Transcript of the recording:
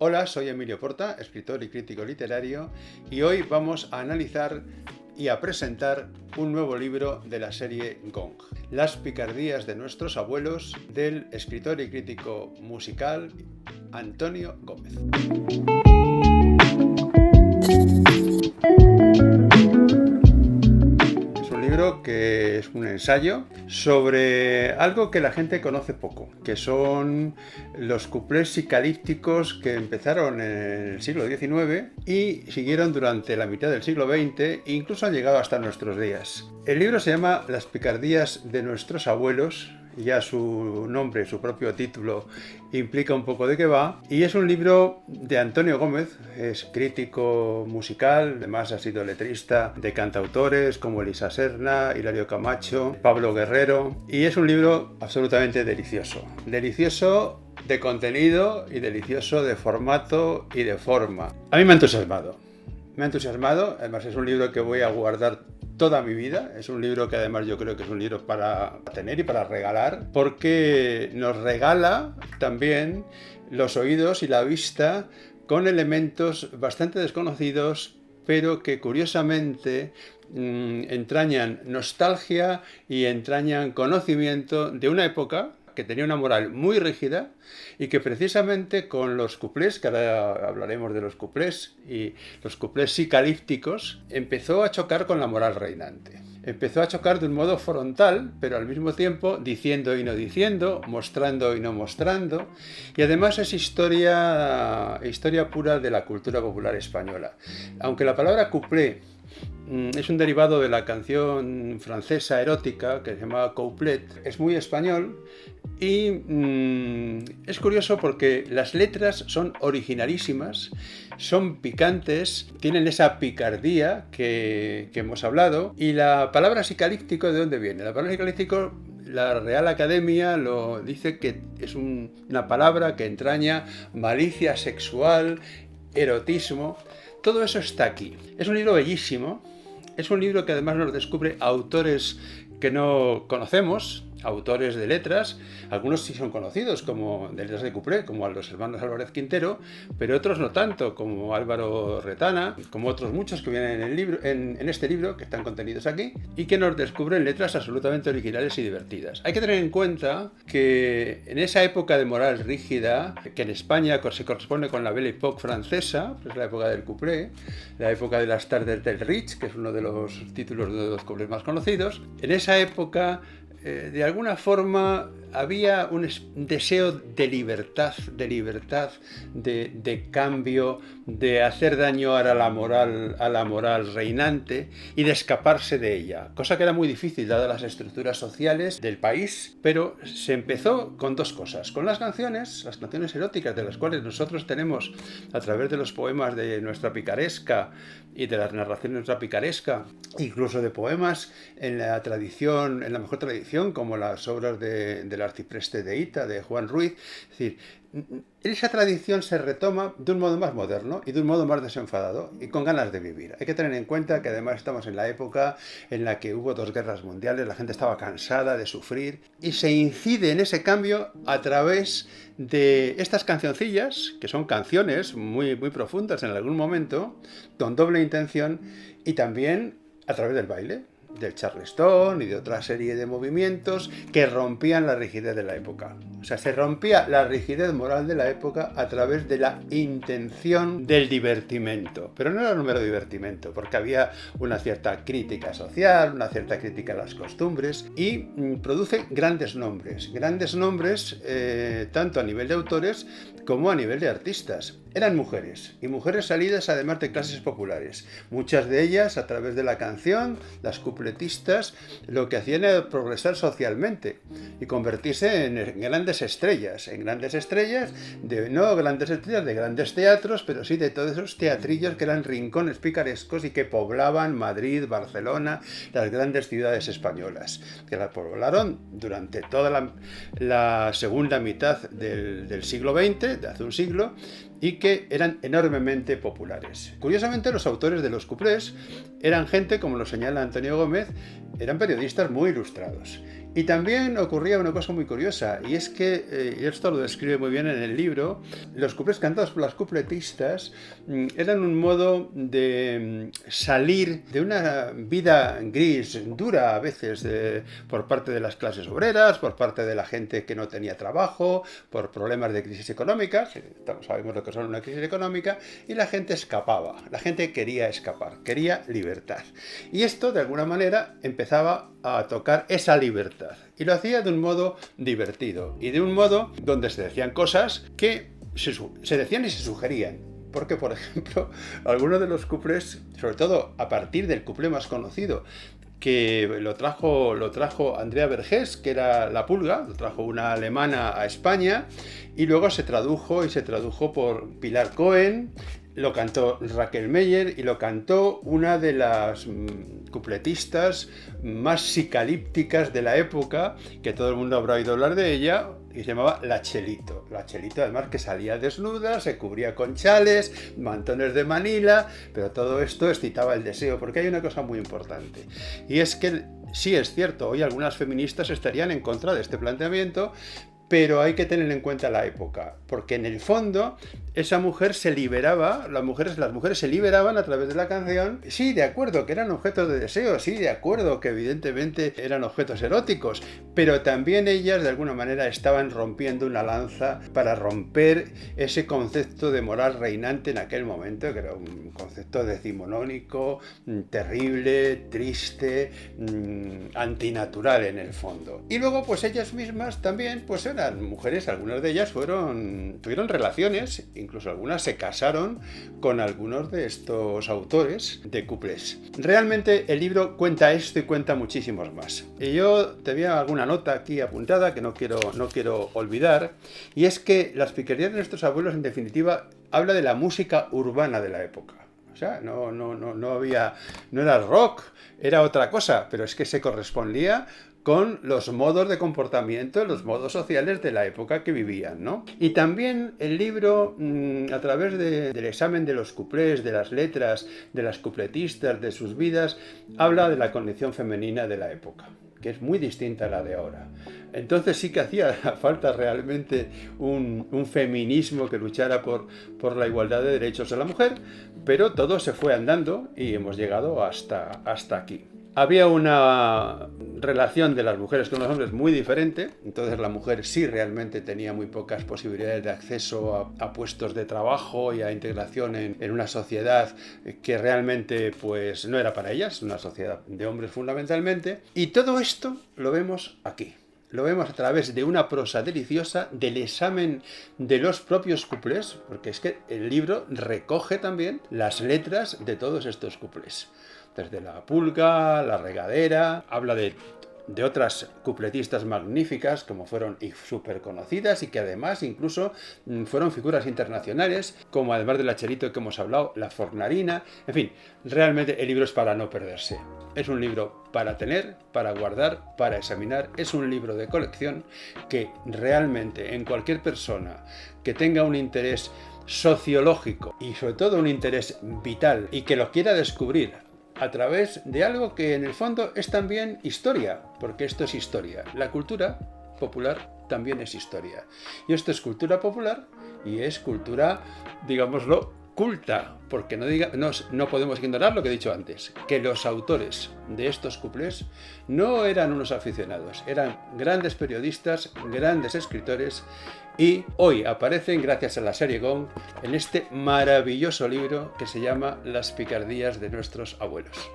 Hola, soy Emilio Porta, escritor y crítico literario, y hoy vamos a analizar y a presentar un nuevo libro de la serie Gong, Las picardías de nuestros abuelos, del escritor y crítico musical Antonio Gómez. Que es un ensayo sobre algo que la gente conoce poco, que son los cuplés psicalípticos que empezaron en el siglo XIX y siguieron durante la mitad del siglo XX e incluso han llegado hasta nuestros días. El libro se llama Las picardías de nuestros abuelos. Ya su nombre, su propio título implica un poco de qué va, y es un libro de Antonio Gómez. Es crítico musical, además ha sido letrista de cantautores como Elisa Serna, Hilario Camacho, Pablo Guerrero, y es un libro absolutamente delicioso de contenido y delicioso de formato y de forma. A mí me ha entusiasmado, además es un libro que voy a guardar toda mi vida. Es un libro que además yo creo que es un libro para tener y para regalar, porque nos regala también los oídos y la vista con elementos bastante desconocidos, pero que curiosamente entrañan nostalgia y entrañan conocimiento de una época que tenía una moral muy rígida y que precisamente con los cuplés, que ahora hablaremos de los cuplés y los cuplés psicalípticos, empezó a chocar con la moral reinante. Empezó a chocar de un modo frontal, pero al mismo tiempo diciendo y no diciendo, mostrando y no mostrando, y además es historia pura de la cultura popular española. Aunque la palabra cuplé es un derivado de la canción francesa erótica que se llamaba couplet, es muy español y es curioso porque las letras son originalísimas, son picantes, tienen esa picardía que hemos hablado. Y la palabra psicalíptico, ¿de dónde viene? La palabra psicalíptico, la Real Academia lo dice que es una palabra que entraña malicia sexual, erotismo. Todo eso está aquí. Es un libro bellísimo. Es un libro que además nos descubre autores que no conocemos, autores de letras. Algunos sí son conocidos, como de letras de cuplé, como a los hermanos Álvarez Quintero, pero otros no tanto, como Álvaro Retana, como otros muchos que vienen en este libro, que están contenidos aquí, y que nos descubren letras absolutamente originales y divertidas. Hay que tener en cuenta que en esa época de moral rígida, que en España se corresponde con la Belle Époque francesa, que es la época del cuplé, la época de las tardes del Rich, que es uno de los títulos de los cuplés más conocidos, en esa época de alguna forma había un deseo de libertad, de cambio, de hacer daño a la moral reinante y de escaparse de ella, cosa que era muy difícil dadas las estructuras sociales del país. Pero se empezó con dos cosas: con las canciones eróticas, de las cuales nosotros tenemos a través de los poemas de nuestra picaresca y de las narraciones de nuestra picaresca, incluso de poemas en la mejor tradición, como las obras del arcipreste de Hita, de Juan Ruiz. Es decir, esa tradición se retoma de un modo más moderno y de un modo más desenfadado y con ganas de vivir. Hay que tener en cuenta que además estamos en la época en la que hubo 2 guerras mundiales, la gente estaba cansada de sufrir, y se incide en ese cambio a través de estas cancioncillas, que son canciones muy, muy profundas en algún momento, con doble intención, y también a través del baile, del charleston y de otra serie de movimientos que rompían la rigidez de la época. O sea, se rompía la rigidez moral de la época a través de la intención del divertimento. Pero no era un mero divertimento, porque había una cierta crítica social, una cierta crítica a las costumbres, y produce grandes nombres, tanto a nivel de autores como a nivel de artistas. Eran mujeres, y mujeres salidas además de clases populares. Muchas de ellas, a través de la canción, las cupletistas, lo que hacían era progresar socialmente y convertirse en grandes estrellas, no grandes estrellas de grandes teatros, pero sí de todos esos teatrillos que eran rincones picarescos y que poblaban Madrid, Barcelona, las grandes ciudades españolas, que las poblaron durante toda la segunda mitad del siglo XX, de hace un siglo, y que eran enormemente populares. Curiosamente, los autores de los cuplés eran gente, como lo señala Antonio Gómez, eran periodistas muy ilustrados Y también ocurría una cosa muy curiosa, y es que, y esto lo describe muy bien en el libro, los cuplés cantados por las cupletistas eran un modo de salir de una vida gris, dura a veces, por parte de las clases obreras, por parte de la gente que no tenía trabajo, por problemas de crisis económicas, sabemos lo que son una crisis económica, y la gente escapaba, la gente quería escapar, quería libertad. Y esto, de alguna manera, empezaba a tocar esa libertad. Y lo hacía de un modo divertido y de un modo donde se decían cosas que se decían y se sugerían. Porque, por ejemplo, algunos de los cuplés, sobre todo a partir del cuplé más conocido, que lo trajo Andrea Vergés, que era La Pulga, lo trajo una alemana a España, y luego se tradujo por Pilar Cohen, lo cantó Raquel Meyer y lo cantó una de las cupletistas más psicalípticas de la época, que todo el mundo habrá oído hablar de ella, y se llamaba La Chelito. La Chelito, además, que salía desnuda, se cubría con chales, mantones de Manila, pero todo esto excitaba el deseo, porque hay una cosa muy importante, y es que sí es cierto, hoy algunas feministas estarían en contra de este planteamiento, pero hay que tener en cuenta la época, porque en el fondo esa mujer se liberaba, las mujeres se liberaban a través de la canción. Sí, de acuerdo que eran objetos de deseo, sí, de acuerdo que evidentemente eran objetos eróticos, pero también ellas de alguna manera estaban rompiendo una lanza para romper ese concepto de moral reinante en aquel momento, que era un concepto decimonónico, terrible, triste, antinatural en el fondo. Y luego pues ellas mismas también pues eran mujeres, algunas de ellas tuvieron relaciones, incluso algunas se casaron con algunos de estos autores de cuplés. Realmente el libro cuenta esto y cuenta muchísimos más. Y yo tenía alguna nota aquí apuntada que no quiero olvidar, y es que Las picardías de nuestros abuelos, en definitiva, habla de la música urbana de la época. O sea, no era rock, era otra cosa, pero es que se correspondía con los modos de comportamiento, los modos sociales de la época que vivían, ¿no? Y también el libro, a través del examen de los cuplés, de las letras, de las cupletistas, de sus vidas, habla de la condición femenina de la época, que es muy distinta a la de ahora. Entonces sí que hacía falta realmente un feminismo que luchara por la igualdad de derechos de la mujer, pero todo se fue andando y hemos llegado hasta aquí. Había una relación de las mujeres con los hombres muy diferente, entonces la mujer sí realmente tenía muy pocas posibilidades de acceso a puestos de trabajo y a integración en una sociedad que realmente pues no era para ellas, una sociedad de hombres fundamentalmente, y todo esto lo vemos aquí. Lo vemos a través de una prosa deliciosa, del examen de los propios cuplés, porque es que el libro recoge también las letras de todos estos cuplés. Desde La Pulga, La Regadera, habla de otras cupletistas magníficas como fueron y súper conocidas y que además incluso fueron figuras internacionales, como además de La Chelito que hemos hablado, La Fornarina. En fin, realmente el libro es para no perderse. Es un libro para tener, para guardar, para examinar. Es un libro de colección que realmente en cualquier persona que tenga un interés sociológico y sobre todo un interés vital y que lo quiera descubrir a través de algo que en el fondo es también historia, porque esto es historia. La cultura popular también es historia. Y esto es cultura popular y es cultura, digámoslo, culta, porque no podemos ignorar lo que he dicho antes, que los autores de estos cuplés no eran unos aficionados, eran grandes periodistas, grandes escritores, y hoy aparecen, gracias a la serie Gong, en este maravilloso libro que se llama Las picardías de nuestros abuelos.